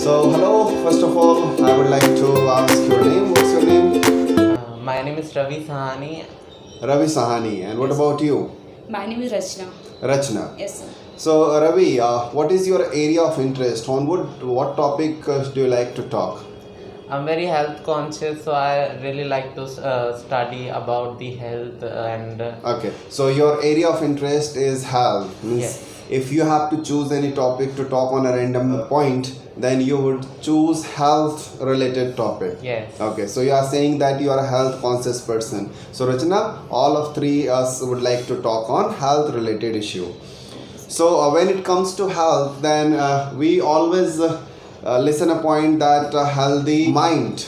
Hello, first of all, I would like to ask your name. What's your name? My name is Ravi Sahani. Ravi Sahani. And what about you? My name is Rachna. Rachna. Yes, sir. So, Ravi, what is your area of interest? On what topic do you like to talk? I'm very health conscious, so I really like to study about the health and Okay, so your area of interest is health. Means Yes. if you have to choose any topic to talk on a random point, then you would choose health related topic. yes. Okay, so you are saying that you are a health conscious person. So Rachna, all of three us would like to talk on health related issue. So when it comes to health, then we always listen a point that a healthy mind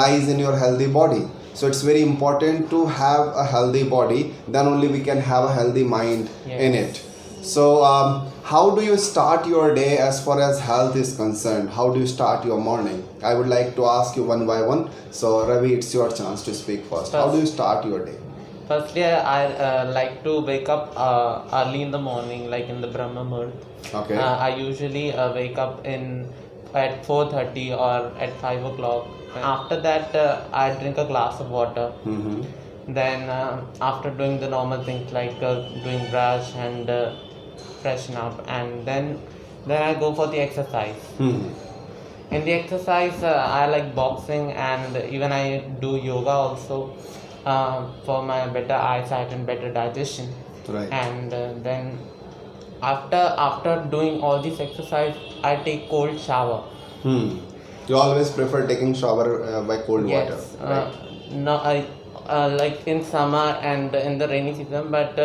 lies in your healthy body. So it's very important to have a healthy body. Then only we can have a healthy mind in Yes. it. So how do you start your day as far as health is concerned? How do you start your morning? I would like to ask you one by one. So Ravi, it's your chance to speak first. How do you start your day? Firstly, I like to wake up early in the morning, like in the Brahma Muhurt. Okay. I usually wake up at 4:30 or at 5 o'clock. After that, I drink a glass of water. Mm-hmm. Then, after doing the normal things like doing brush and freshen up, and then I go for the exercise. Hmm. In the exercise, I like boxing and even I do yoga also for my better eyesight and better digestion. Right. And then after doing all this exercise, I take cold shower. Hmm. You always prefer taking shower by cold water, Yes. right? No, I like in summer and in the rainy season, but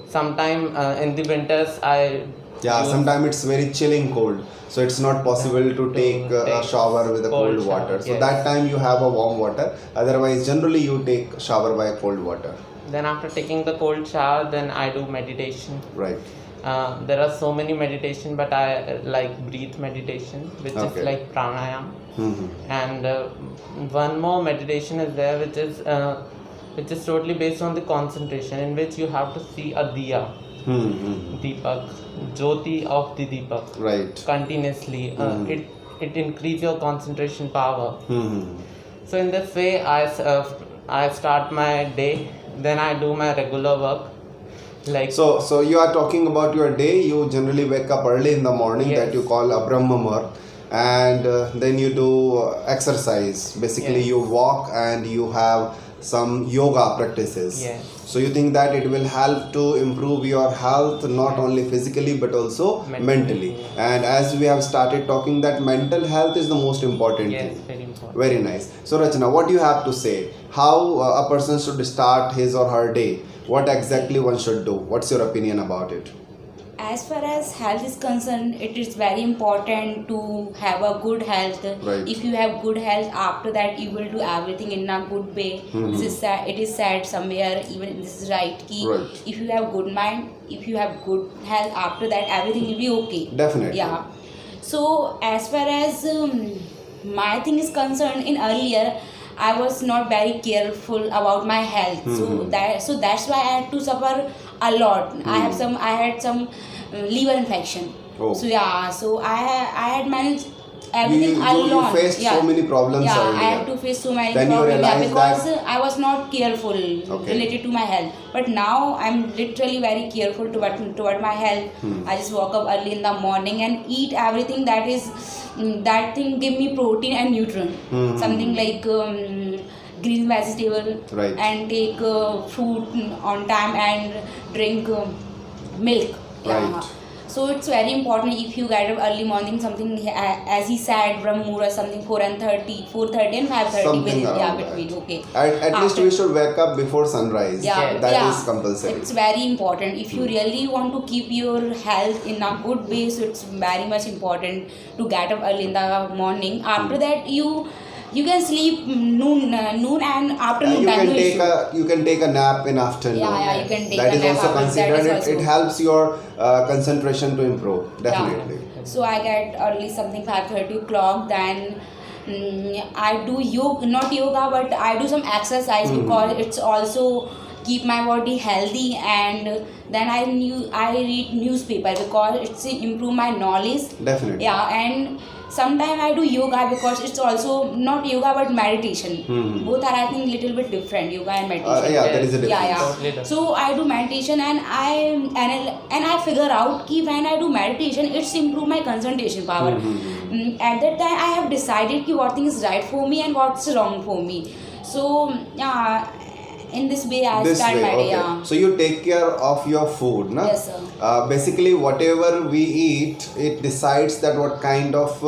sometime in the winters I Yeah, use sometimes it's very chilling cold, so it's not possible to take a take shower with a cold cold water. shower, So yes. that time you have a warm water. Otherwise, generally you take shower by cold water, Then after taking the cold shower, then I do meditation. right? There are so many meditation, but I like breathe meditation, which Okay. is like pranayam. Mm-hmm. And one more meditation is there, which is totally based on the concentration, in which you have to see a diya, Mm-hmm. deepak, jyoti of the deepak, Right. continuously. It increase your concentration power. Mm-hmm. So in this way, I start my day. Then I do my regular work, like So you are talking about your day. You generally wake up early in the morning, Yes. that you call a Brahma Muhurt, and then you do exercise. Basically, Yes. you walk and you have some yoga practices. Yes. So you think that it will help to improve your health, not only physically but also mentally. Yes. And as we have started talking, that mental health is the most important yes, thing. very important. Very nice. So Rachna, what do you have to say? How a person should start his or her day? What exactly one should do? What's your opinion about it? As far as health is concerned, it is very important to have a good health. Right. If you have good health, after that you will do everything in a good way. This is sad, it is said somewhere, even this is right. Ki Right. If you have good mind, if you have good health, after that everything will be okay. Definitely. Yeah. So as far as my thing is concerned, in earlier I was not very careful about my health. So that's why I had to suffer a lot. I had some liver infection. Oh. So yeah, so I had managed everything You alone. faced so many problems Yeah, earlier. I had to face so many Then you problems, realized because that- I was not careful Okay. related to my health. But now I'm literally very careful toward my health. I just wake up early in the morning and eat everything that thing give me protein and nutrient. Something like green vegetable, Right. and take fruit on time and drink milk. Right. So it's very important if you get up early morning, something as he said, Brahma Muhurt, something 4:30 and 5:30 Something within, around between. that. Okay. At least After- we should wake up before sunrise. Yeah, That yeah. is compulsory. It's very important. If you really want to keep your health in a good way, so it's very much important to get up early in the morning. After that, you can sleep noon and afternoon you time. can no take issue. you can take a nap in afternoon. Yeah, you can take That a is nap also after- that considered. is It also- helps your concentration to improve. Definitely. Yeah. So I get early something 5:30 o'clock. Then I do yoga, not yoga, but I do some exercise because it's also keep my body healthy, and then I read newspaper because it's improve my knowledge. Definitely. Yeah, and sometimes I do yoga because it's also not yoga but meditation. Both are, I think, little bit different, yoga and meditation. Yeah, there is a difference. Yeah, Totally yeah. different. So I do meditation, and I figure out कि when I do meditation, it's improve my concentration power. At that time, I have decided कि what thing is right for me and what's wrong for me. So yeah, in this way I This start way, my day. okay. Yeah. So you take care of your food, na? Yes, sir. Basically, whatever we eat, it decides that what kind of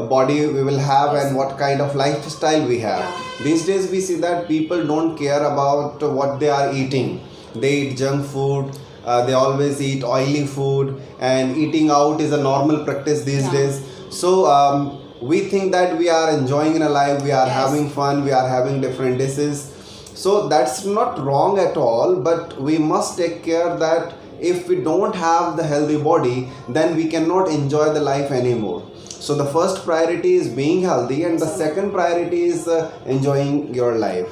body we will have Yes. and what kind of lifestyle we have. Yeah. These days, we see that people don't care about what they are eating. They eat junk food. They always eat oily food, and eating out is a normal practice these Yeah. days. So we think that we are enjoying in a life, we are Yes. having fun, we are having different dishes. So that's not wrong at all, but we must take care that if we don't have the healthy body, then we cannot enjoy the life anymore. So the first priority is being healthy, and the second priority is enjoying your life.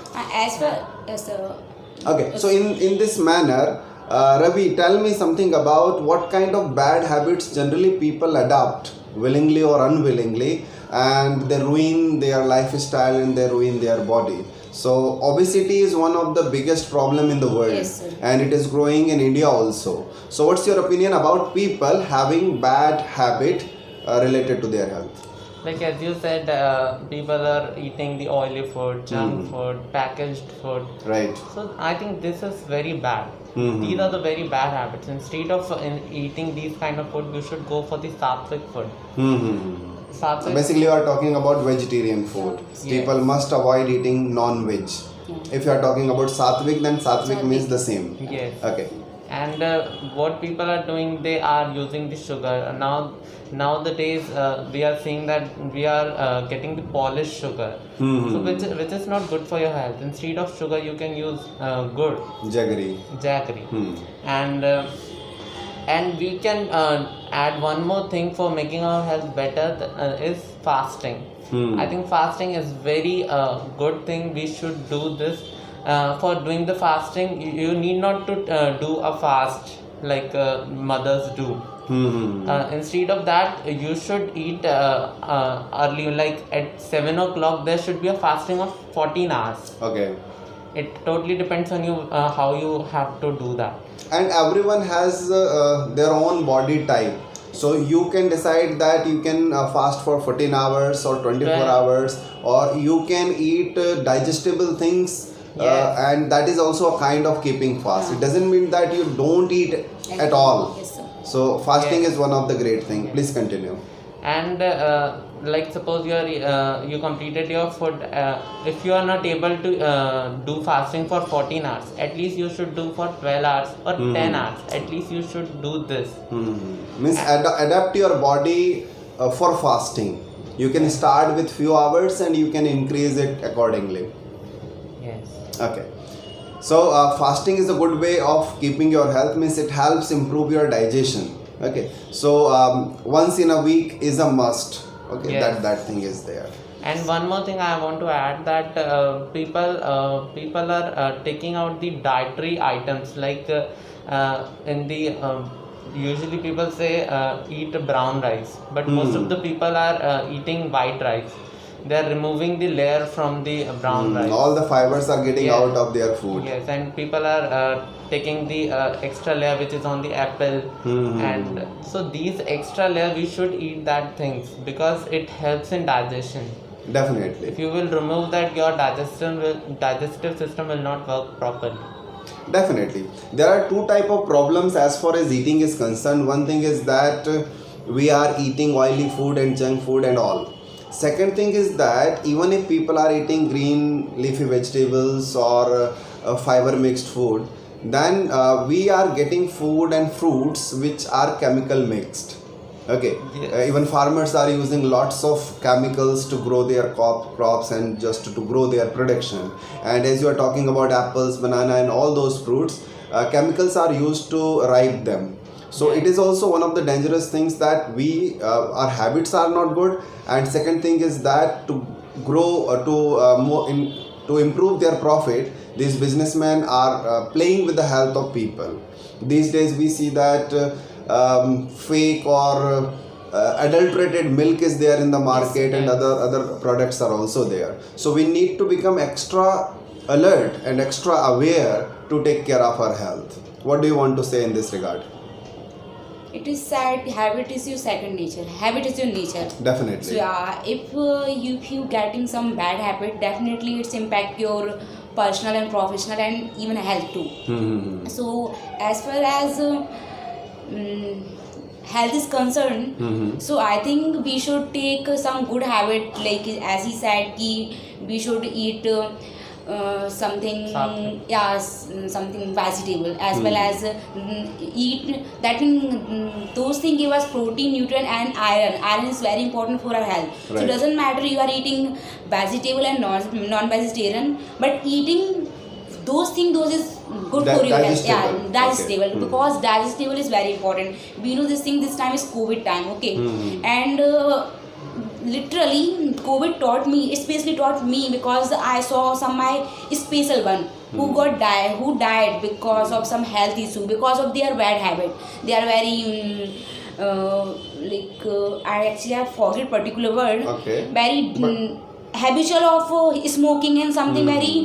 As for yes, sir. Okay, so in this manner, Ravi, tell me something about what kind of bad habits generally people adopt willingly or unwillingly, and they ruin their lifestyle and they ruin their body. So obesity is one of the biggest problem in the world. Yes, sir. And it is growing in India also. So what's your opinion about people having bad habit related to their health? Like as you said, people are eating the oily food, junk food, packaged food. Right. So I think this is very bad. These are the very bad habits. Instead of eating these kind of food, you should go for the sattvic food. Sattvic. Basically, you are talking about vegetarian food. Yes. People must avoid eating non-veg. If you are talking about sattvic, then sattvic means the same. Yes. Okay. And what people are doing, they are using the sugar. Nowadays, we are seeing that we are getting the polished sugar, so which is not good for your health. Instead of sugar, you can use gur, Jaggery. jaggery, and we can add one more thing for making our health better is fasting. I think fasting is very good thing. We should do this. For doing the fasting, you need not to do a fast like mothers do. Instead of that, you should eat early, like at 7 o'clock. There should be a fasting of 14 hours. Okay. It totally depends on you how you have to do that. And everyone has their own body type. So you can decide that you can fast for 14 hours or 24 Right. hours, or you can eat digestible things. Yes. And that is also a kind of keeping fast. Yeah. It doesn't mean that you don't eat at all. Yes, sir. So fasting Yes. is one of the great things. Please continue. And like suppose you completed your food, if you are not able to do fasting for 14 hours, at least you should do for 12 hours or 10 hours. At least you should do this. Means adapt your body for fasting. You can start with few hours and you can increase it accordingly. Yes. Okay. So fasting is a good way of keeping your health. Means it helps improve your digestion. Okay. So once in a week is a must. Okay. Yes. That thing is there. And one more thing I want to add, that people are taking out the dietary items, like in the usually people say eat brown rice, but most of the people are eating white rice. They are removing the layer from the brown rice. All the fibers are getting Yes. out of their food. Yes, and people are taking the extra layer which is on the apple, and so these extra layer we should eat that things because it helps in digestion. Definitely. If you will remove that, your digestive system will not work properly. Definitely. There are two type of problems as far as eating is concerned. One thing is that we are eating oily food and junk food and all. Second thing is that even if people are eating green leafy vegetables or fiber mixed food, then we are getting food and fruits which are chemical mixed. Okay. Yes. Even farmers are using lots of chemicals to grow their crops and just to grow their production. And as you are talking about apples, banana and all those fruits, chemicals are used to ripe them. So it is also one of the dangerous things that we our habits are not good. And second thing is that to grow more in to improve their profit, these businessmen are playing with the health of people. These days we see that fake or adulterated milk is there in the market, and other products are also there. So we need to become extra alert and extra aware to take care of our health. What do you want to say in this regard? It is said habit is your second nature. Habit is your nature. Definitely. So yeah, if you getting some bad habit, definitely it's impact your personal and professional and even health too. Mm-hmm. So as far as health is concerned, Mm-hmm. so I think we should take some good habit, like as he said, ki we should eat something, Something. yeah, something vegetable, as well as eat that those things give us protein, nutrient and iron is very important for our health. So Right. it doesn't matter you are eating vegetable and non-vegetarian, but eating those things, those is good for your health. Yeah, Digestible. digestible. Okay. Because digestible is very important. We know this thing, this time is COVID time, okay? And literally COVID taught me, especially taught me, because I saw some my special one who died because of some health issue, because of their bad habit. They are very I actually have forget particular word. Okay. Very habitual of smoking and something very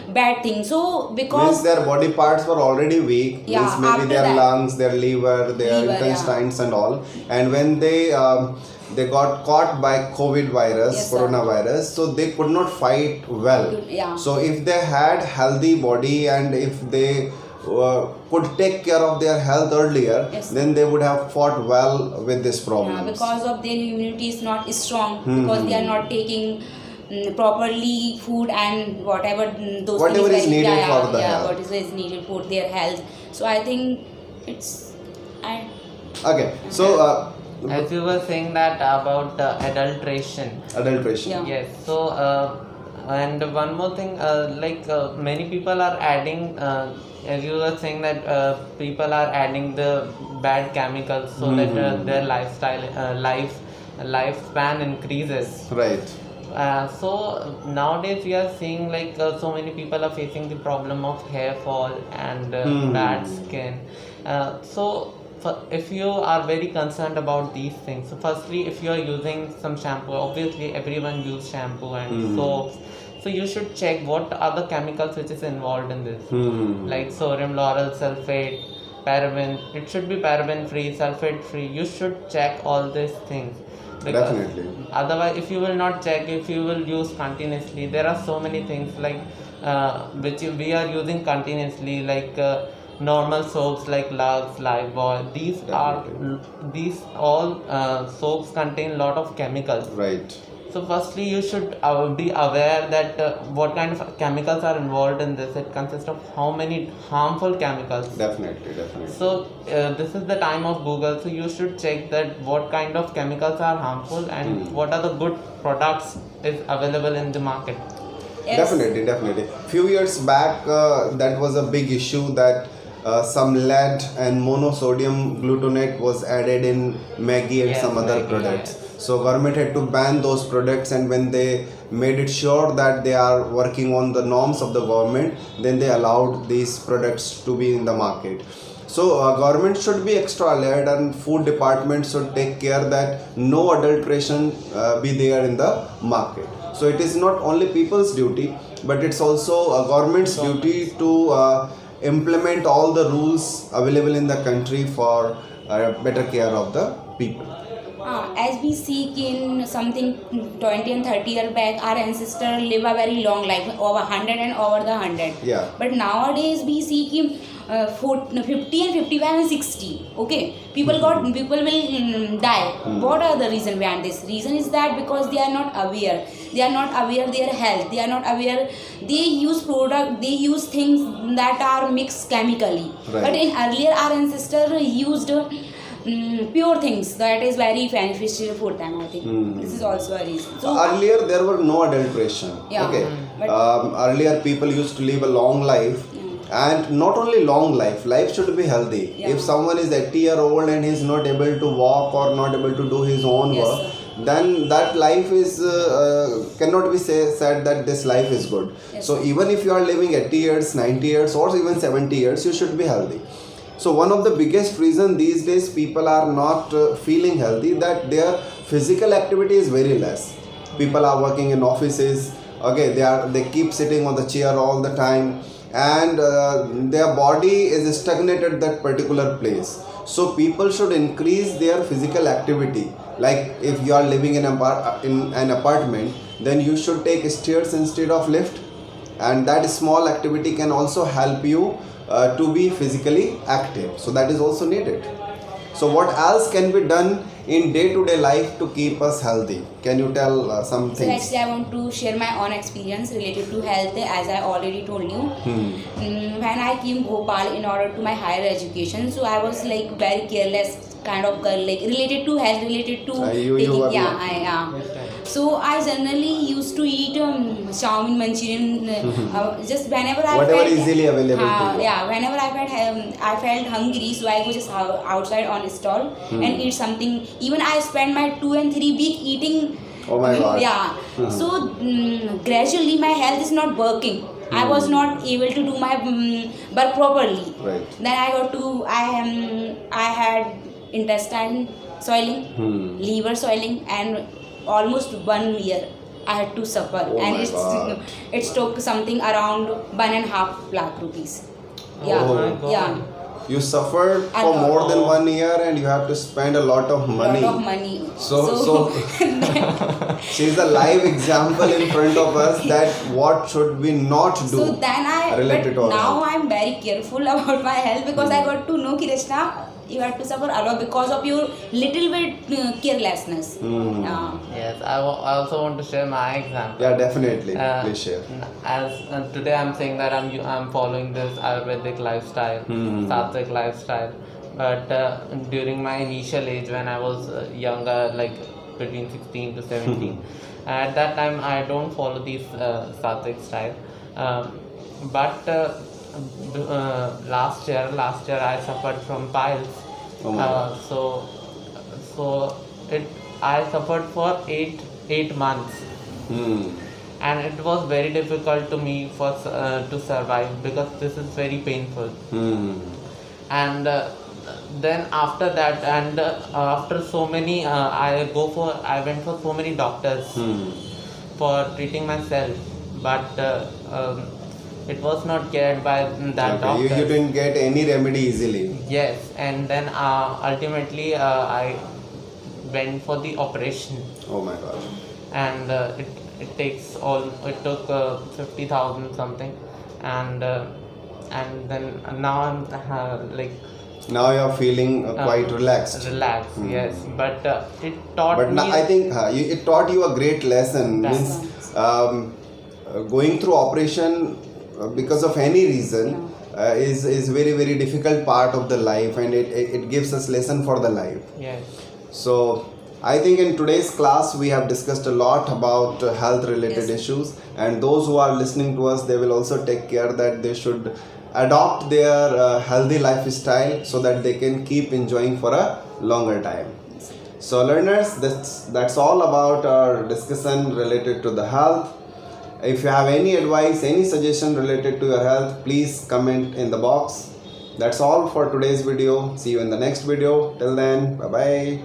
bad thing. So because Means their body parts were already weak. Yeah, Means maybe after their that. lungs, their liver, their Liver, intestines and all. And when they got caught by COVID virus, Yes, sir. coronavirus, so they could not fight well. Yeah. So if they had healthy body and if they could take care of their health earlier, Yes. then they would have fought well with this problem. yeah, because of their immunity is not strong, because they are not taking properly food and whatever those Whatever things is needed for the health. what is needed for their health. So I think it's Okay, so As you were saying that about adulteration. adulteration. Yeah. Yes. So and one more thing, many people are adding. As you were saying that people are adding the bad chemicals so that their lifespan increases. Right. So nowadays we are seeing so many people are facing the problem of hair fall and bad skin. So if you are very concerned about these things, so firstly, if you are using some shampoo, obviously everyone use shampoo and soaps, so you should check what are the chemicals which is involved in this, like sodium lauryl sulfate, paraben. It should be paraben free, sulfate free. You should check all these things. Because Definitely. otherwise, if you will not check, if you will use continuously, there are so many things which we are using continuously, normal soaps like Lux, Lifebuoy. These all soaps contain lot of chemicals. Right. So firstly, you should be aware that what kind of chemicals are involved in this. It consists of how many harmful chemicals. Definitely. So this is the time of Google. So you should check that what kind of chemicals are harmful and what are the good products is available in the market. yes. Definitely. Few years back, that was a big issue that some lead and monosodium glutamate was added in Maggi and Yes, some other Maggi, products. yes. So government had to ban those products, and when they made it sure that they are working on the norms of the government, then they allowed these products to be in the market. So government should be extra alert, and food department should take care that no adulteration be there in the market. So it is not only people's duty, but it's also a government's duty to implement all the rules available in the country for better care of the people. As we see in something 20 and 30 years back, our ancestors live a very long life, over 100 and over the 100. Yeah. But nowadays we see 50 and 55 and 60. Okay, people will die. What are the reason behind this? Reason is that because they are not aware. They are not aware their health. They are not aware. They use product. They use things that are mixed chemically. Right. But in earlier, our ancestors used pure things that is very beneficial for them. I think this is also a reason. So Earlier there were no adulteration. Yeah. Okay. But- Earlier people used to live a long life. And not only long life should be healthy. Yeah. If someone is 80-year-old and he's not able to walk or not able to do his own Yes, work, sir. then that life is cannot be said that this life is good. Yes. So even if you are living 80 years, 90 years, or even 70 years, you should be healthy. So one of the biggest reason these days people are not feeling healthy, that their physical activity is very less. People are working in offices, okay, they keep sitting on the chair all the time, and their body is stagnated at that particular place. So people should increase their physical activity. Like if you are living in an apartment, then you should take stairs instead of lift, and that small activity can also help you to be physically active. So that is also needed. So what else can be done in day-to-day life to keep us healthy? Can you tell some So things? actually, I want to share my own experience related to health, as I already told you. When I came Bhopal in order to my higher education, so I was like very careless kind of girl, like related to health, related to You were yeah, not- I am. So I generally used to eat chow mein, Manchurian, just whenever I Whatever felt easily available to you. yeah, whenever I felt hungry, so I go just outside on a stall and eat something. Even I spend my 2 and 3 week eating. Oh my God. Yeah. So gradually my health is not working. I was not able to do my work properly. Right. Then I got to I had intestine swelling, liver swelling, and almost 1 year I had to suffer, Oh and my God. it took something around 1.5 lakh rupees. Yeah, Oh my God. yeah. You suffered A for lot. more than 1 year, and you have to spend a lot of money. Lot of money. So she is a live example in front of us that what should we not do So then related to but our now health. I'm very careful about my health, because I got to know ki Rachna, you have to suffer a lot because of your little bit carelessness. Yes, I also want to share my example. Yeah, definitely. Uh, Please share. As today I'm saying that I'm following this Ayurvedic lifestyle, Sattvic lifestyle. But during my initial age, when I was younger, like between 16 to 17, at that time I don't follow these Sattvic style. But last year I suffered from piles. Oh my God. So I suffered for eight months. And it was very difficult to me to survive, because this is very painful. And then after that, and after so many I went for so many doctors for treating myself, but it was not cared by that Okay, doctor. you didn't get any remedy easily. Yes, and then ultimately I went for the operation, Oh my God. and it took 50,000 something, and then now I'm like Now you are feeling quite relaxed. relaxed. Yes, but it taught But me. now I think it taught you a great lesson. That's Means going through operation because of any reason is very very difficult part of the life, and it gives us lesson for the life. Yes. So I think in today's class we have discussed a lot about health related Yes. issues, and those who are listening to us, they will also take care that they should adopt their healthy lifestyle so that they can keep enjoying for a longer time. So learners, that's all about our discussion related to the health. If you have any advice, any suggestion related to your health, please comment in the box. That's all for today's video. See you in the next video. Till then, bye bye.